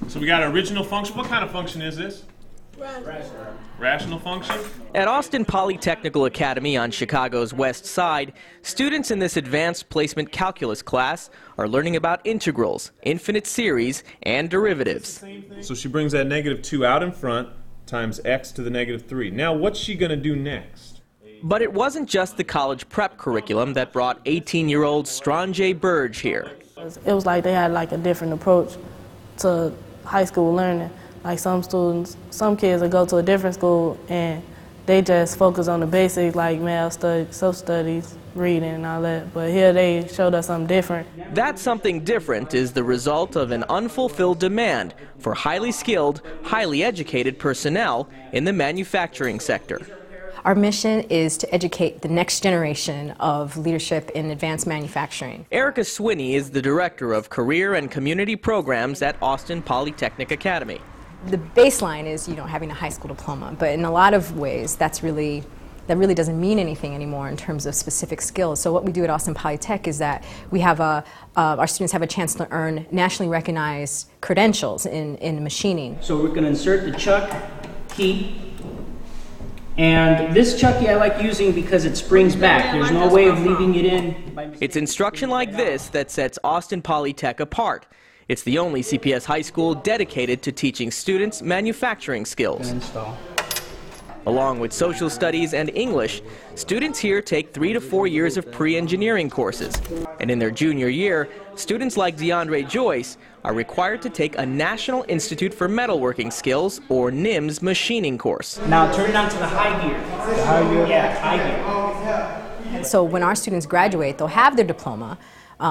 So we got original function. What kind of function is this? Rational function. At Austin Polytechnical Academy on Chicago's west side, students in this advanced placement calculus class are learning about integrals, infinite series, and derivatives. So she brings that -2 out in front times x to the -3. Now what's she going to do next? But it wasn't just the college prep curriculum that brought 18-year-old Stran'ja Burge here. It was like they had like a different approach to high school learning. Like some kids will go to a different school and they just focus on the basics like math, social studies, reading and all that. But here they showed us something different. That something different is the result of an unfulfilled demand for highly skilled, highly educated personnel in the manufacturing sector. Our mission is to educate the next generation of leadership in advanced manufacturing. Erica Swinney is the director of career and community programs at Austin Polytechnic Academy. The baseline is, having a high school diploma, but in a lot of ways that really doesn't mean anything anymore in terms of specific skills. So what we do at Austin Polytech is that we have our students have a chance to earn nationally recognized credentials in machining. So we're going to insert the chuck key. And this chuck key I like using because it springs back. There's no way of leaving it in by mistake. It's instruction like this that sets Austin Polytech apart. It's the only CPS high school dedicated to teaching students manufacturing skills. Along with social studies and English, students here take 3 to 4 years of pre-engineering courses. And in their junior year, students like DeAndre Joyce are required to take a National Institute for Metalworking Skills, or NIMS, machining course. Now turn it on to the high gear. The high gear? Yeah, high gear. So when our students graduate, they'll have their diploma,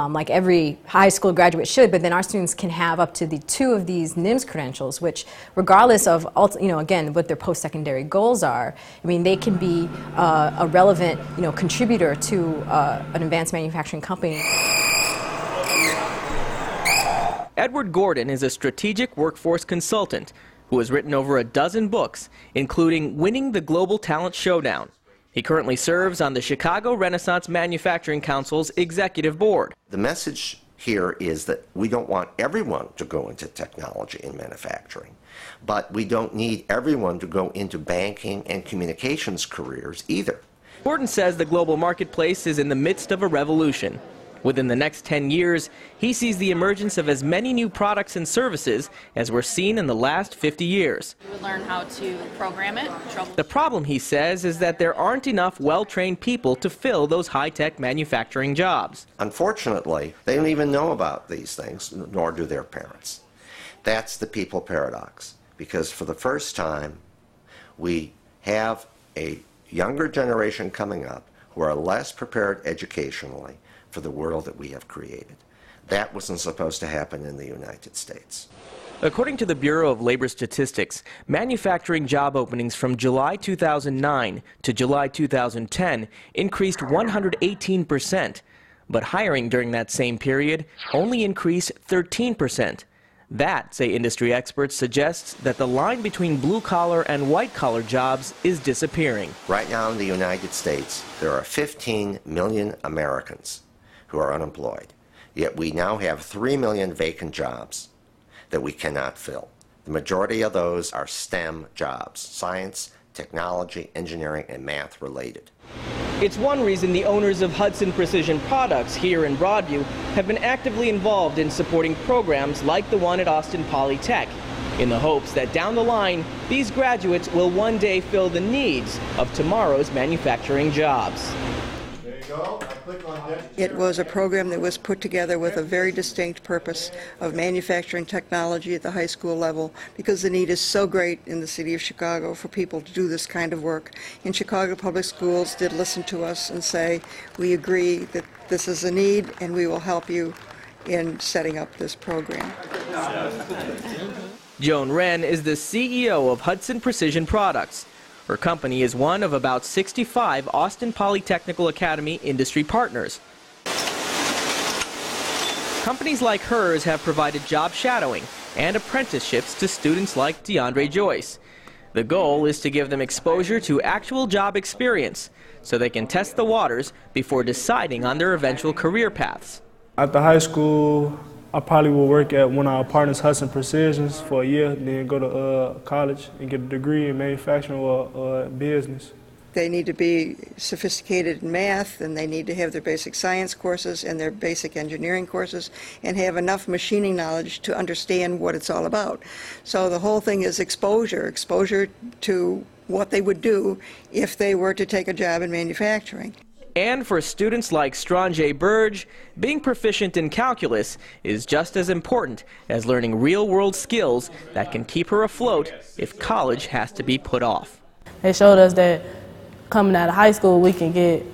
like every high school graduate should, but then our students can have up to 2 of these NIMS credentials, which regardless of, again, what their post-secondary goals are, they can be a relevant, contributor to an advanced manufacturing company. Edward Gordon is a strategic workforce consultant who has written over a dozen books, including Winning the Global Talent Showdown. He currently serves on the Chicago Renaissance Manufacturing Council's executive board. The message here is that we don't want everyone to go into technology and manufacturing, but we don't need everyone to go into banking and communications careers either. Gordon says the global marketplace is in the midst of a revolution. Within the next 10 years, he sees the emergence of as many new products and services as were seen in the last 50 years. We would learn how to program it. The problem, he says, is that there aren't enough well-trained people to fill those high-tech manufacturing jobs. Unfortunately, they don't even know about these things, nor do their parents. That's the people paradox, because for the first time, we have a younger generation coming up who are less prepared educationally for the world that we have created. That wasn't supposed to happen in the United States. According to the Bureau of Labor Statistics, manufacturing job openings from July 2009 to July 2010 increased 118%, but hiring during that same period only increased 13%. That, say industry experts, suggests that the line between blue-collar and white-collar jobs is disappearing. Right now in the United States, there are 15 million Americans who are unemployed, yet we now have 3 million vacant jobs that we cannot fill. The majority of those are STEM jobs, science, technology, engineering, and math related. It's one reason the owners of Hudson Precision Products here in Broadview have been actively involved in supporting programs like the one at Austin Polytech, in the hopes that down the line, these graduates will one day fill the needs of tomorrow's manufacturing jobs. There you go. It was a program that was put together with a very distinct purpose of manufacturing technology at the high school level, because the need is so great in the city of Chicago for people to do this kind of work. And Chicago Public Schools did listen to us and say, we agree that this is a need and we will help you in setting up this program. Joan Wren is the CEO of Hudson Precision Products. Her company is one of about 65 Austin Polytechnical Academy industry partners. Companies like hers have provided job shadowing and apprenticeships to students like DeAndre Joyce. The goal is to give them exposure to actual job experience so they can test the waters before deciding on their eventual career paths. At the high school, I probably will work at one of our partners, Hudson Precisions, for a year, then go to college and get a degree in manufacturing or business. They need to be sophisticated in math, and they need to have their basic science courses and their basic engineering courses, and have enough machining knowledge to understand what it's all about. So the whole thing is exposure to what they would do if they were to take a job in manufacturing. And for students like Stran'ja Burge, being proficient in calculus is just as important as learning real-world skills that can keep her afloat if college has to be put off. They showed us that coming out of high school, we can get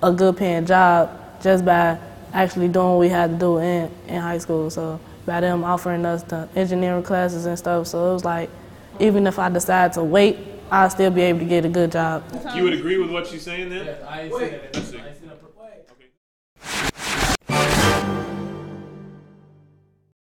a good paying job just by actually doing what we had to do in high school. So by them offering us the engineering classes and stuff, so it was like, even if I decide to wait, I'll still be able to get a good job. You would agree with what she's saying then? Yes, I see that.